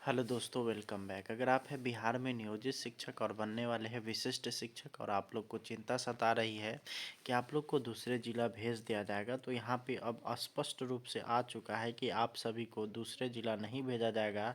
Hello दोस्तों, welcome back. अगर आप हैं बिहार में नियोजित शिक्षक और बनने वाले हैं विशिष्ट शिक्षक और आप लोग को चिंता सता रही है कि आप लोग को दूसरे ज़िला भेज दिया जाएगा, तो यहाँ पे अब स्पष्ट रूप से आ चुका है कि आप सभी को दूसरे ज़िला नहीं भेजा जाएगा।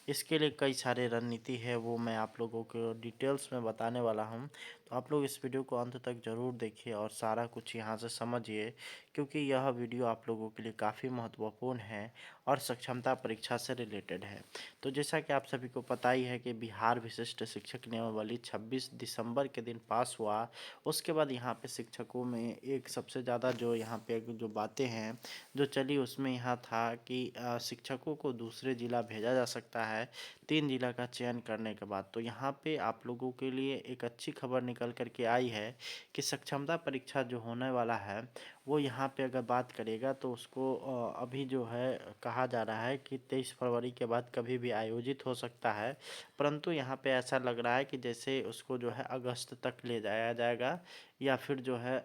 इसके लिए कई सारे रणनीति है, वो मैं आप लोगों को डिटेल्स में बताने वाला हूँ। तो आप लोग इस वीडियो को अंत तक ज़रूर देखिए और सारा कुछ यहाँ से समझिए, क्योंकि यह वीडियो आप लोगों के लिए काफ़ी महत्वपूर्ण है और सक्षमता परीक्षा से रिलेटेड है। तो जैसा कि आप सभी को पता ही है कि बिहार विशिष्ट शिक्षक नियमावली 26 दिसंबर के दिन पास हुआ। उसके बाद यहाँ पे शिक्षकों में एक सबसे ज़्यादा जो यहाँ पे जो बातें हैं जो चली, उसमें यहाँ था कि शिक्षकों को दूसरे ज़िला भेजा जा सकता है 3 ज़िला का चयन करने के बाद। तो यहाँ पे आप लोगों के लिए एक अच्छी खबर निकल कर के आई है कि सक्षमता परीक्षा जो होने वाला है वो यहाँ पे अगर बात करेगा तो उसको अभी जो है कहा जा रहा है कि 23 फरवरी के बाद कभी भी आयोजित हो सकता है, परंतु यहाँ पे ऐसा लग रहा है कि जैसे उसको जो है अगस्त तक ले जाया जाएगा या फिर जो है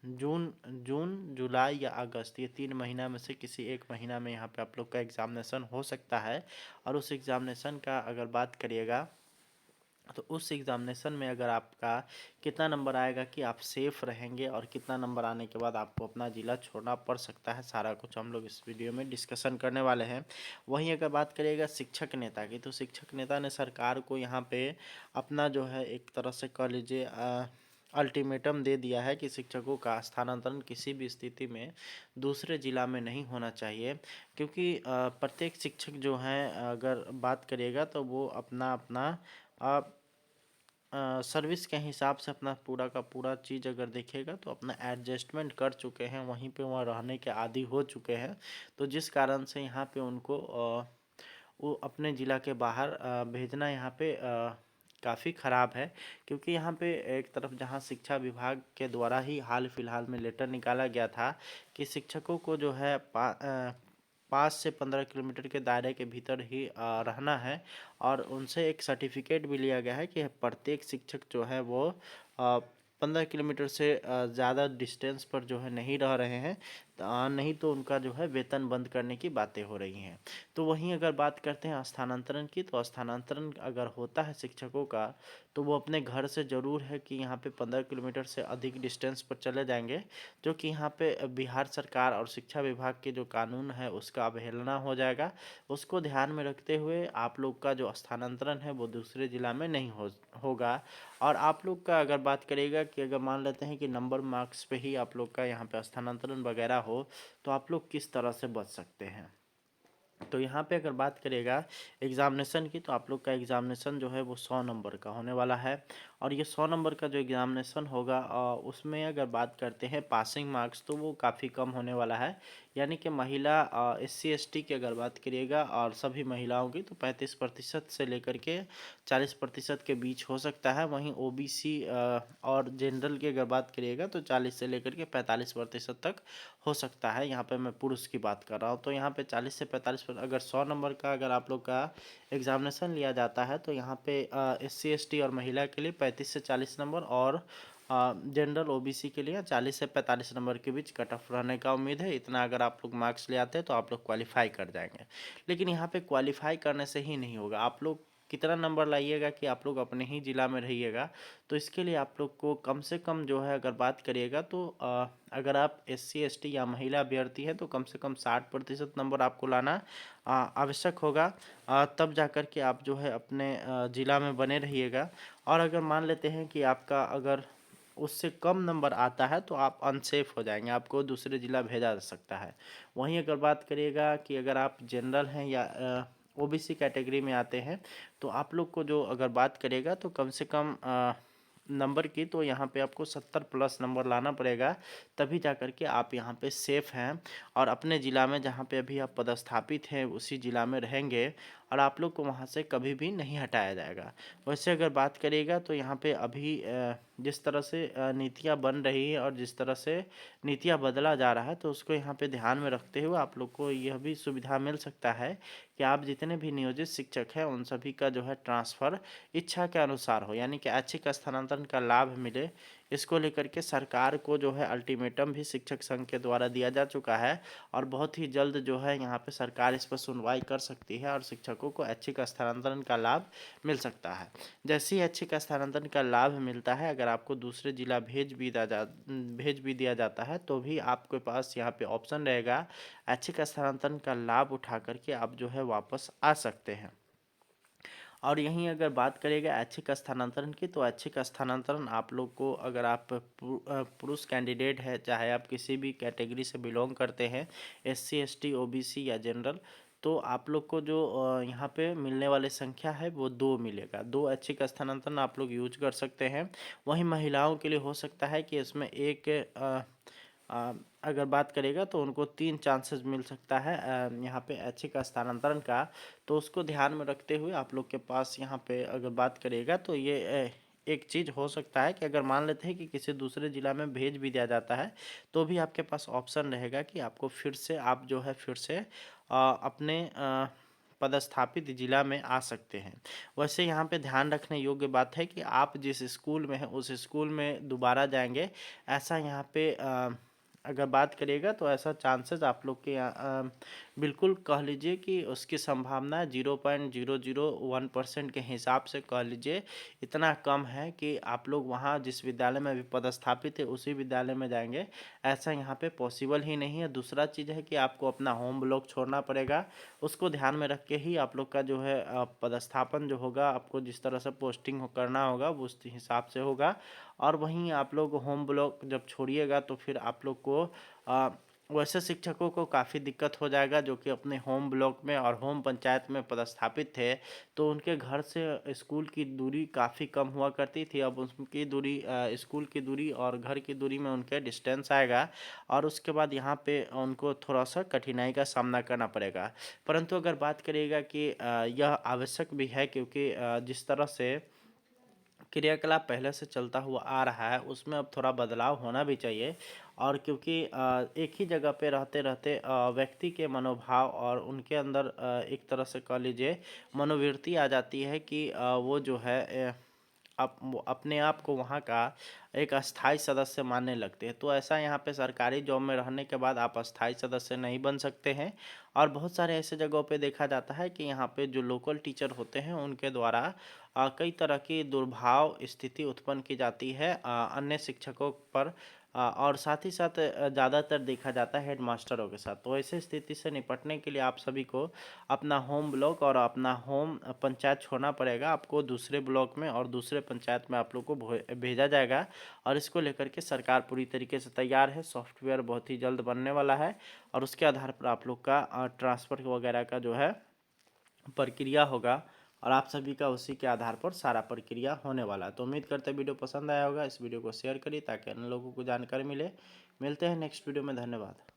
जून जून जुलाई या अगस्त, ये 3 महीना में से किसी एक महीना में यहाँ पे आप लोग का एग्ज़ामिनेशन हो सकता है। और उस एग्ज़ामिनेशन का अगर बात करिएगा तो उस एग्ज़ामिनेशन में अगर आपका कितना नंबर आएगा कि आप सेफ़ रहेंगे और कितना नंबर आने के बाद आपको अपना ज़िला छोड़ना पड़ सकता है, सारा कुछ हम लोग इस वीडियो में डिस्कशन करने वाले हैं। वहीं अगर बात करिएगा शिक्षक नेता की, तो शिक्षक नेता ने सरकार को यहाँ पे अपना जो है एक तरह से कह लीजिए अल्टीमेटम दे दिया है कि शिक्षकों का स्थानांतरण किसी भी स्थिति में दूसरे ज़िला में नहीं होना चाहिए, क्योंकि प्रत्येक शिक्षक जो हैं अगर बात करिएगा तो वो अपना अपना सर्विस के हिसाब से अपना पूरा का पूरा चीज़ अगर देखेगा तो अपना एडजस्टमेंट कर चुके हैं, वहीं पे वहाँ रहने के आदी हो चुके हैं। तो जिस कारण से यहाँ पे उनको वो अपने ज़िला के बाहर भेजना यहाँ पे काफ़ी ख़राब है, क्योंकि यहाँ पे एक तरफ जहाँ शिक्षा विभाग के द्वारा ही हाल फिलहाल में लेटर निकाला गया था कि शिक्षकों को जो है 5 से 15 किलोमीटर के दायरे के भीतर ही रहना है और उनसे एक सर्टिफिकेट भी लिया गया है कि प्रत्येक शिक्षक जो है वो 15 किलोमीटर से ज़्यादा डिस्टेंस पर जो है नहीं रह रहे हैं, नहीं तो उनका जो है वेतन बंद करने की बातें हो रही हैं। तो वहीं अगर बात करते हैं स्थानांतरण की, तो स्थानांतरण अगर होता है शिक्षकों का तो वो अपने घर से ज़रूर है कि यहाँ पे 15 किलोमीटर से अधिक डिस्टेंस पर चले जाएंगे, जो कि यहाँ पे बिहार सरकार और शिक्षा विभाग के जो कानून है उसका अवहेलना हो जाएगा। उसको ध्यान में रखते हुए आप लोग का जो स्थानांतरण है वो दूसरे ज़िला में नहीं होगा। और आप लोग का अगर बात करेगा कि अगर मान लेते हैं कि नंबर मार्क्स पे ही आप लोग का यहाँ पे स्थानांतरण वगैरह हो, तो आप लोग किस तरह से बच सकते हैं। तो यहाँ पे अगर बात करेगा एग्ज़ामिनेशन की, तो आप लोग का एग्ज़ामिनेशन जो है वो 100 नंबर का होने वाला है। और ये 100 नंबर का जो एग्ज़ामिनेशन होगा उसमें अगर बात करते हैं पासिंग मार्क्स, तो वो काफ़ी कम होने वाला है। यानी कि महिला SC ST की अगर बात करिएगा और सभी महिलाओं की, तो 35% से लेकर के 40% के बीच हो सकता है। वहीं OBC और जनरल की अगर बात करिएगा तो 40 से लेकर के 45% तक हो सकता है। यहाँ पे मैं पुरुष की बात कर रहा हूँ, तो यहाँ पे 40 से 45 पर अगर 100 नंबर का अगर आप लोग का एग्ज़ामिनेशन लिया जाता है, तो यहाँ पे SC ST और महिला के लिए 35 से 40 नंबर और जनरल OBC के लिए 40 से 45 नंबर के बीच कट ऑफ रहने का उम्मीद है। इतना अगर आप लोग मार्क्स ले आते हैं तो आप लोग क्वालिफाई कर जाएंगे। लेकिन यहाँ पे क्वालिफाई करने से ही नहीं होगा, आप लोग कितना नंबर लाइएगा कि आप लोग अपने ही ज़िला में रहिएगा। तो इसके लिए आप लोग को कम से कम जो है अगर बात करिएगा तो अगर आप SC ST या महिला अभ्यर्थी हैं तो कम से कम 60% नंबर आपको लाना आवश्यक होगा। तब जा कर के आप जो है अपने ज़िला में बने रहिएगा। और अगर मान लेते हैं कि आपका अगर उससे कम नंबर आता है तो आप अनसेफ हो जाएंगे, आपको दूसरे ज़िला भेजा जा सकता है। वहीं अगर बात करिएगा कि अगर आप जनरल हैं या OBC कैटेगरी में आते हैं, तो आप लोग को जो अगर बात करेगा तो कम से कम नंबर की, तो यहाँ पे आपको 70 प्लस नंबर लाना पड़ेगा, तभी जा कर के आप यहाँ पे सेफ़ हैं और अपने ज़िला में जहाँ पे अभी आप पदस्थापित हैं उसी ज़िला में रहेंगे और आप लोग को वहाँ से कभी भी नहीं हटाया जाएगा। वैसे अगर बात करिएगा तो यहाँ पे अभी जिस तरह से नीतियाँ बन रही है और जिस तरह से नीतियाँ बदला जा रहा है, तो उसको यहाँ पे ध्यान में रखते हुए आप लोग को यह भी सुविधा मिल सकता है कि आप जितने भी नियोजित शिक्षक हैं उन सभी का जो है ट्रांसफ़र इच्छा के अनुसार हो, यानी कि ऐच्छिक स्थानांतरण का लाभ मिले। इसको लेकर के सरकार को जो है अल्टीमेटम भी शिक्षक संघ के द्वारा दिया जा चुका है और बहुत ही जल्द जो है यहाँ पे सरकार इस पर सुनवाई कर सकती है और शिक्षकों को ऐच्छिक स्थानांतरण का लाभ मिल सकता है। जैसे ही ऐच्छिक स्थानांतरण का लाभ मिलता है, अगर आपको दूसरे जिला भेज भी दिया जाता है तो भी आपके पास यहाँ पे ऑप्शन रहेगा, ऐच्छिक स्थानांतरण का लाभ उठा करके आप जो है वापस आ सकते हैं। और यहीं अगर बात करेगा ऐच्छिक स्थानांतरण की, तो ऐच्छिक स्थानांतरण आप लोग को, अगर आप पुरुष कैंडिडेट है, चाहे आप किसी भी कैटेगरी से बिलोंग करते हैं, SC ST OBC या जनरल, तो आप लोग को जो यहाँ पे मिलने वाली संख्या है वो 2 मिलेगा। 2 ऐच्छिक स्थानांतरण आप लोग यूज कर सकते हैं। वहीं महिलाओं के लिए हो सकता है कि इसमें एक अगर बात करेगा तो उनको 3 चांसेस मिल सकता है यहाँ पे ऐच्छिक स्थानांतरण का। तो उसको ध्यान में रखते हुए आप लोग के पास यहाँ पे अगर बात करेगा तो ये एक चीज़ हो सकता है कि अगर मान लेते हैं कि किसी दूसरे ज़िला में भेज भी दिया जाता है तो भी आपके पास ऑप्शन रहेगा कि आपको फिर से आप जो है फिर से अपने पदस्थापित जिला में आ सकते हैं। वैसे यहाँ पे ध्यान रखने योग्य बात है कि आप जिस स्कूल में हैं उस स्कूल में दोबारा जाएंगे, ऐसा यहाँ पे अगर बात करिएगा तो ऐसा चांसेस आप लोग के यहाँ बिल्कुल कह लीजिए कि उसकी संभावना 0.001% के हिसाब से कह लीजिए इतना कम है कि आप लोग वहाँ जिस विद्यालय में अभी पदस्थापित है उसी विद्यालय में जाएंगे, ऐसा यहाँ पे पॉसिबल ही नहीं है। दूसरा चीज़ है कि आपको अपना होम ब्लॉक छोड़ना पड़ेगा, उसको ध्यान में रख के ही आप लोग का जो है पदस्थापन जो होगा, आपको जिस तरह से पोस्टिंग करना होगा वो उस हिसाब से होगा। और वहीं आप लोग होम ब्लॉक जब छोड़िएगा तो फिर आप लोग को वैसे शिक्षकों को काफ़ी दिक्कत हो जाएगा जो कि अपने होम ब्लॉक में और होम पंचायत में पदस्थापित थे, तो उनके घर से स्कूल की दूरी काफ़ी कम हुआ करती थी। अब उनकी दूरी स्कूल की दूरी और घर की दूरी में उनके डिस्टेंस आएगा और उसके बाद यहाँ पे उनको थोड़ा सा कठिनाई का सामना करना पड़ेगा। परंतु अगर बात करिएगा कि यह आवश्यक भी है, क्योंकि जिस तरह से क्रियाकलाप पहले से चलता हुआ आ रहा है उसमें अब थोड़ा बदलाव होना भी चाहिए। और क्योंकि एक ही जगह पे रहते रहते व्यक्ति के मनोभाव और उनके अंदर एक तरह से कह लीजिए मनोवृत्ति आ जाती है कि वो जो है अपने आप को वहाँ का एक अस्थाई सदस्य मानने लगते हैं। तो ऐसा यहाँ पे सरकारी जॉब में रहने के बाद आप अस्थाई सदस्य नहीं बन सकते हैं। और बहुत सारे ऐसे जगहों पे देखा जाता है कि यहाँ पे जो लोकल टीचर होते हैं उनके द्वारा कई तरह की दुर्भाव स्थिति उत्पन्न की जाती है अन्य शिक्षकों पर, और साथ ही साथ ज़्यादातर देखा जाता है हेडमास्टरों के साथ। तो ऐसे स्थिति से निपटने के लिए आप सभी को अपना होम ब्लॉक और अपना होम पंचायत छोड़ना पड़ेगा। आपको दूसरे ब्लॉक में और दूसरे पंचायत में आप लोग को भेजा जाएगा और इसको लेकर के सरकार पूरी तरीके से तैयार है। सॉफ्टवेयर बहुत ही जल्द बनने वाला है और उसके आधार पर आप लोग का ट्रांसफ़र वगैरह का जो है प्रक्रिया होगा और आप सभी का उसी के आधार पर सारा प्रक्रिया होने वाला है। तो उम्मीद करते हैं वीडियो पसंद आया होगा। इस वीडियो को शेयर करिए ताकि अन्य लोगों को जानकारी मिले। मिलते हैं नेक्स्ट वीडियो में। धन्यवाद।